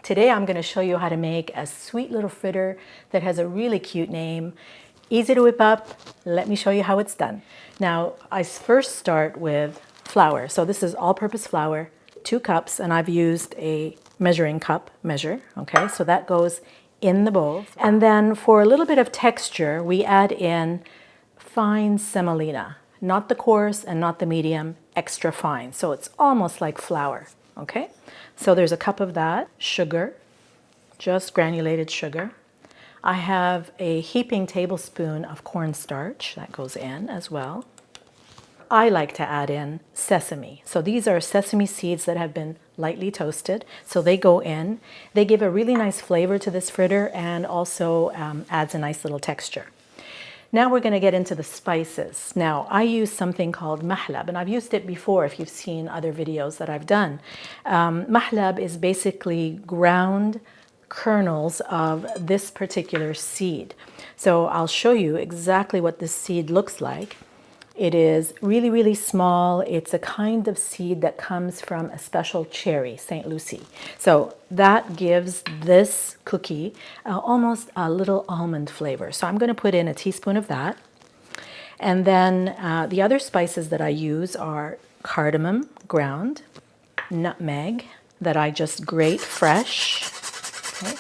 Today I'm going to show you how to make a sweet little fritter that has a really cute name. Easy to whip up. Let me show you how it's done. Now I first start with flour. So this is all-purpose flour, 2 cups, and I've used a measuring cup measure. Okay, so that goes in the bowl. And then for a little bit of texture, we add in fine semolina, not the coarse and not the medium, extra fine. So it's almost like flour. Okay, so there's a cup of that. Sugar, just granulated sugar. I have a heaping tablespoon of cornstarch that goes in as well. I like to add in sesame. So these are sesame seeds that have been lightly toasted. So they go in. They give a really nice flavor to this fritter and also adds a nice little texture. Now we're going to get into the spices. Now I use something called Mahlab, and I've used it before if you've seen other videos that I've done. Mahlab is basically ground kernels of this particular seed. So I'll show you exactly what this seed looks like. It is really, really small. It's a kind of seed that comes from a special cherry, St. Lucie. So that gives this cookie almost a little almond flavor. So I'm going to put in a teaspoon of that. And then the other spices that I use are cardamom ground, nutmeg that I just grate fresh. Okay.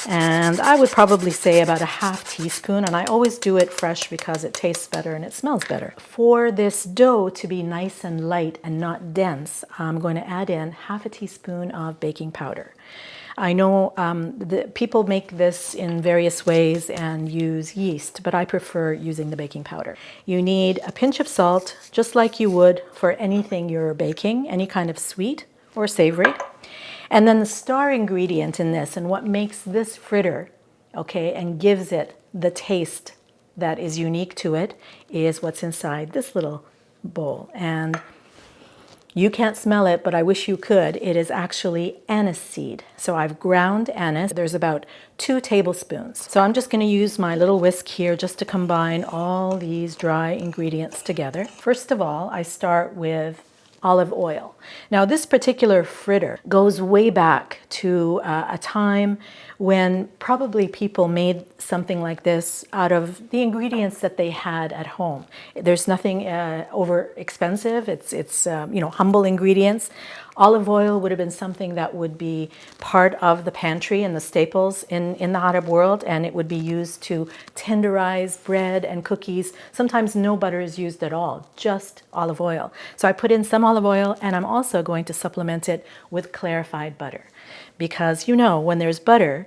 And I would probably say about a half teaspoon, and I always do it fresh because it tastes better and it smells better. For this dough to be nice and light and not dense, I'm going to add in half a teaspoon of baking powder. I know people make this in various ways and use yeast, but I prefer using the baking powder. You need a pinch of salt, just like you would for anything you're baking, any kind of sweet or savory. And then the star ingredient in this, and what makes this fritter, okay, and gives it the taste that is unique to it, is what's inside this little bowl. And you can't smell it, but I wish you could. It is actually anise seed. So I've ground anise. There's about 2 tablespoons. So I'm just going to use my little whisk here just to combine all these dry ingredients together. First of all, I start with olive oil. Now this particular fritter goes way back to a time when probably people made something like this out of the ingredients that they had at home. There's nothing over expensive. It's humble ingredients. Olive oil would have been something that would be part of the pantry and the staples in the Arab world, and it would be used to tenderize bread and cookies. Sometimes no butter is used at all, just olive oil. So I put in some olive oil, and I'm also going to supplement it with clarified butter. Because when there's butter,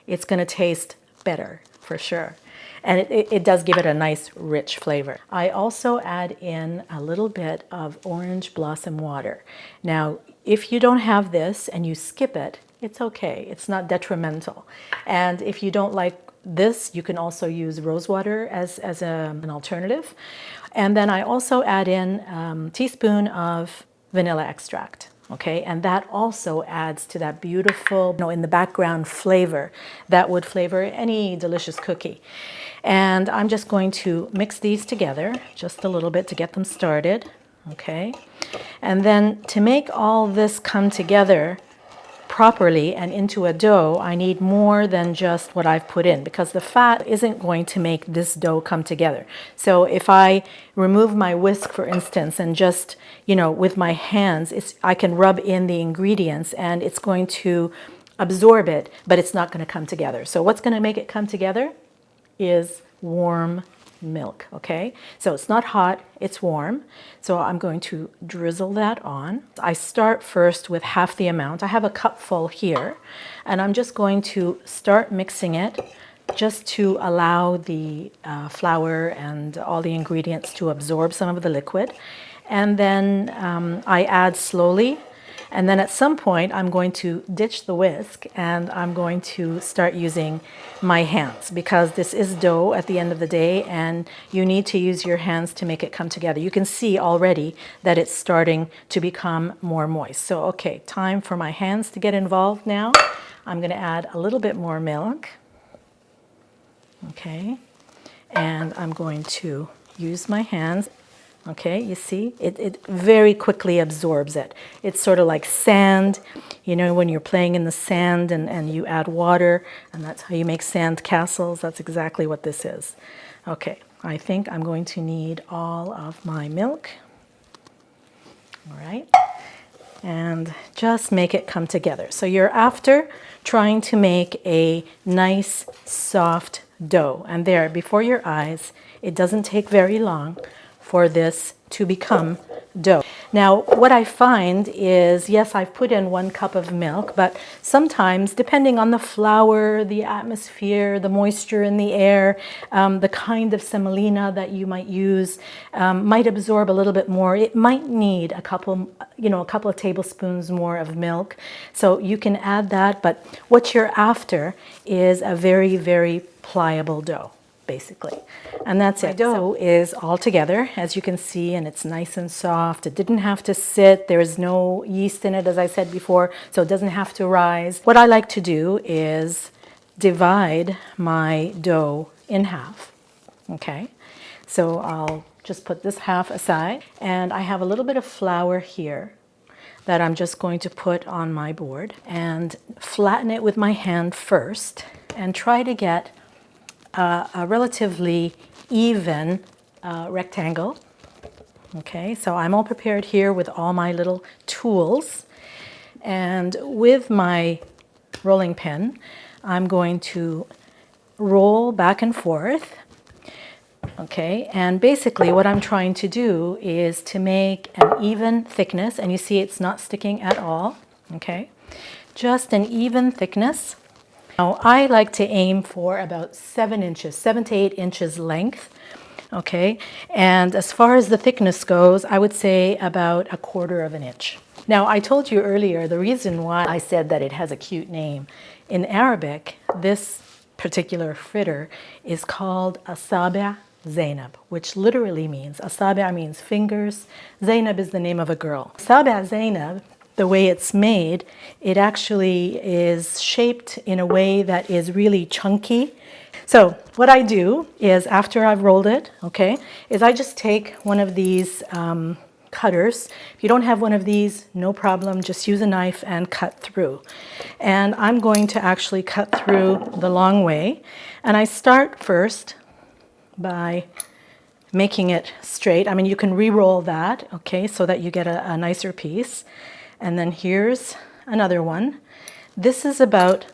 it's going to taste better for sure. And it does give it a nice rich flavor. I also add in a little bit of orange blossom water. Now, if you don't have this and you skip it, it's okay. It's not detrimental. And if you don't like this, you can also use rose water as an alternative. And then I also add in a teaspoon of vanilla extract. Okay, and that also adds to that beautiful, in the background flavor that would flavor any delicious cookie. And I'm just going to mix these together just a little bit to get them started. Okay, and then to make all this come together properly and into a dough, I need more than just what I've put in, because the fat isn't going to make this dough come together. So if I remove my whisk, for instance, and just, with my hands, I can rub in the ingredients and it's going to absorb it, but it's not going to come together. So what's going to make it come together is warm milk, okay? So it's not hot, it's warm. So I'm going to drizzle that on. I start first with half the amount. I have a cup full here, and I'm just going to start mixing it just to allow the flour and all the ingredients to absorb some of the liquid. And then I add slowly. And then at some point, I'm going to ditch the whisk and I'm going to start using my hands, because this is dough at the end of the day and you need to use your hands to make it come together. You can see already that it's starting to become more moist. So, okay, time for my hands to get involved now. I'm going to add a little bit more milk. Okay, and I'm going to use my hands. Okay, you see, it very quickly absorbs it. It's sort of like sand, you know, when you're playing in the sand and you add water, and that's how you make sand castles. That's exactly what this is. Okay, I think I'm going to need all of my milk. All right, and just make it come together. So you're after trying to make a nice, soft dough. And there, before your eyes, it doesn't take very long for this to become dough. Now, what I find is, yes, I've put in 1 cup of milk, but sometimes, depending on the flour, the atmosphere, the moisture in the air, the kind of semolina that you might use, might absorb a little bit more. It might need a couple of tablespoons more of milk. So you can add that, but what you're after is a very, very pliable dough, basically. And that's it. My dough is all together, as you can see, and it's nice and soft. It didn't have to sit. There is no yeast in it, as I said before, so it doesn't have to rise. What I like to do is divide my dough in half, okay? So I'll just put this half aside, and I have a little bit of flour here that I'm just going to put on my board and flatten it with my hand first and try to get a relatively even rectangle. Okay, so I'm all prepared here with all my little tools, and with my rolling pin I'm going to roll back and forth. Okay, and basically what I'm trying to do is to make an even thickness, and you see it's not sticking at all. Okay, just an even thickness. Now, I like to aim for about 7 to 8 inches length, okay? And as far as the thickness goes, I would say about 1/4 of an inch. Now, I told you earlier the reason why I said that it has a cute name. In Arabic, this particular fritter is called Asabe Zainab, which literally means, Asabe means fingers, Zainab is the name of a girl. Asabe Zainab, the way it's made, it actually is shaped in a way that is really chunky. So what I do is, after I've rolled it, okay, is I just take one of these cutters. If you don't have one of these, no problem, just use a knife and cut through. And I'm going to actually cut through the long way. And I start first by making it straight. I mean, you can re-roll that, okay, so that you get a nicer piece. And then here's another one. This is about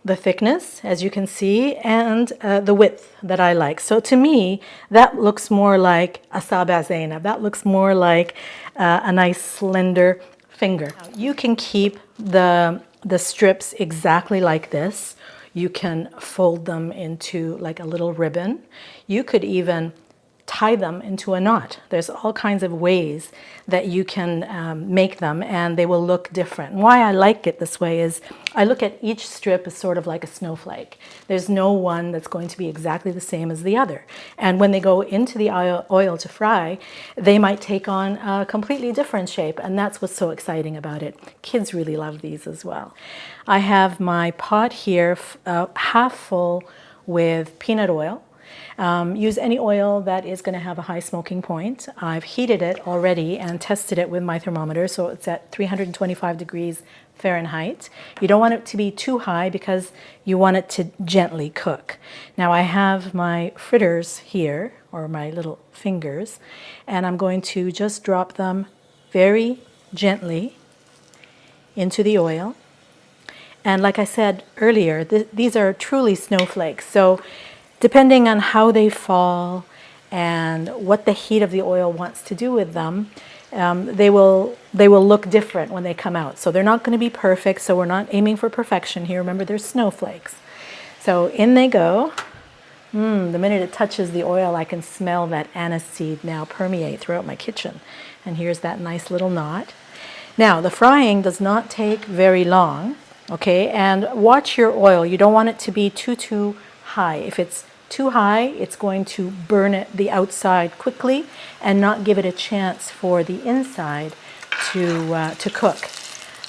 the thickness, as you can see, and the width that I like. So to me, that looks more like Asabe Zainab. That looks more like a nice slender finger. You can keep the strips exactly like this. You can fold them into like a little ribbon. You could even tie them into a knot. There's all kinds of ways that you can make them, and they will look different. And why I like it this way is I look at each strip as sort of like a snowflake. There's no one that's going to be exactly the same as the other. And when they go into the oil to fry, they might take on a completely different shape, and that's what's so exciting about it. Kids really love these as well. I have my pot here half full with peanut oil. Use any oil that is going to have a high smoking point. I've heated it already and tested it with my thermometer, so it's at 325 degrees Fahrenheit. You don't want it to be too high because you want it to gently cook. Now I have my fritters here, or my little fingers, and I'm going to just drop them very gently into the oil. And like I said earlier, these are truly snowflakes. So depending on how they fall and what the heat of the oil wants to do with them, they will look different when they come out. So they're not going to be perfect, so we're not aiming for perfection here. Remember, they're snowflakes. So in they go. The minute it touches the oil, I can smell that anise seed now permeate throughout my kitchen. And here's that nice little knot. Now, the frying does not take very long, okay? And watch your oil. You don't want it to be too high. If it's too high, it's going to burn it the outside quickly and not give it a chance for the inside to cook.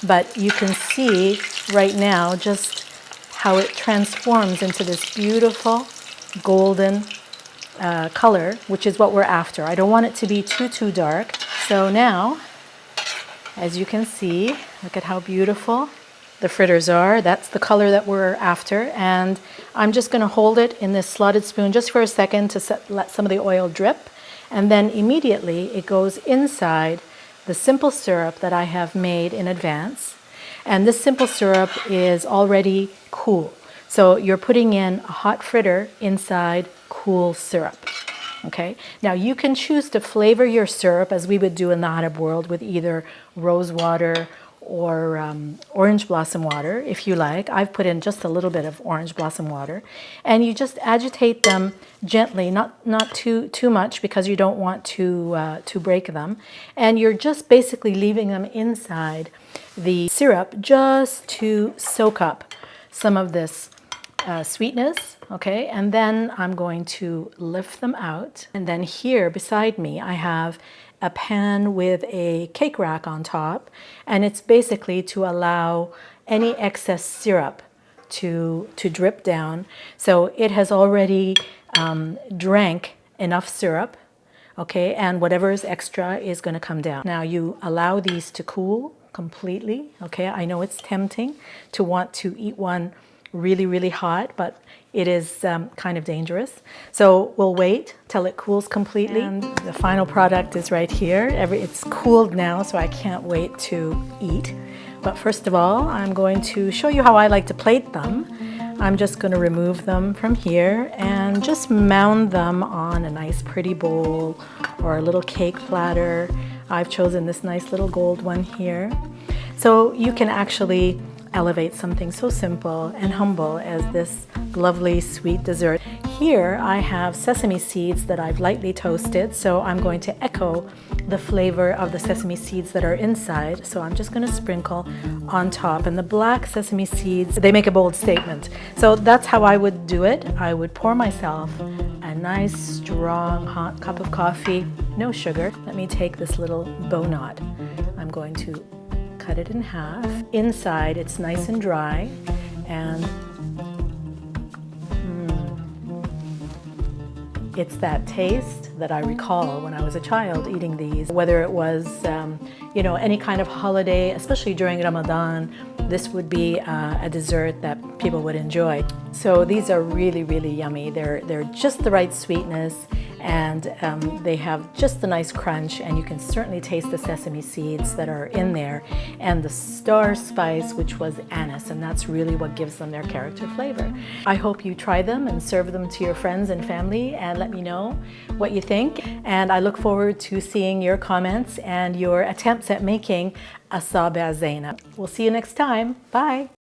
But you can see right now just how it transforms into this beautiful golden color, which is what we're after. I don't want it to be too dark. So now, as you can see, look at how beautiful the fritters are. That's the color that we're after. And I'm just going to hold it in this slotted spoon just for a second to let some of the oil drip. And then immediately it goes inside the simple syrup that I have made in advance. And this simple syrup is already cool. So you're putting in a hot fritter inside cool syrup. Okay. Now you can choose to flavor your syrup as we would do in the Arab world with either rose water or orange blossom water, if you like. I've put in just a little bit of orange blossom water, and you just agitate them gently, not too much because you don't want to break them, and you're just basically leaving them inside the syrup just to soak up some of this sweetness. Okay, and then I'm going to lift them out, and then here beside me I have a pan with a cake rack on top, and it's basically to allow any excess syrup to drip down. So it has already drank enough syrup, okay, and whatever is extra is going to come down. Now you allow these to cool completely. Okay, I know it's tempting to want to eat one really hot, but it is kind of dangerous. So we'll wait till it cools completely. And the final product is right here. It's cooled now, so I can't wait to eat. But first of all, I'm going to show you how I like to plate them. I'm just going to remove them from here and just mound them on a nice pretty bowl or a little cake platter. I've chosen this nice little gold one here. So you can actually elevate something so simple and humble as this lovely sweet dessert. Here I have sesame seeds that I've lightly toasted, so I'm going to echo the flavor of the sesame seeds that are inside. So I'm just going to sprinkle on top, and the black sesame seeds, they make a bold statement. So that's how I would do it. I would pour myself a nice strong hot cup of coffee, no sugar. Let me take this little bow knot. I'm going to cut it in half. Inside it's nice and dry, and it's that taste that I recall when I was a child eating these. Whether it was any kind of holiday, especially during Ramadan, this would be a dessert that people would enjoy. So these are really yummy. They're just the right sweetness, and they have just a nice crunch, and you can certainly taste the sesame seeds that are in there and the star spice, which was anise, and that's really what gives them their character flavor. I hope you try them and serve them to your friends and family, and let me know what you think, and I look forward to seeing your comments and your attempts at making Asabe Zainab. We'll see you next time. Bye.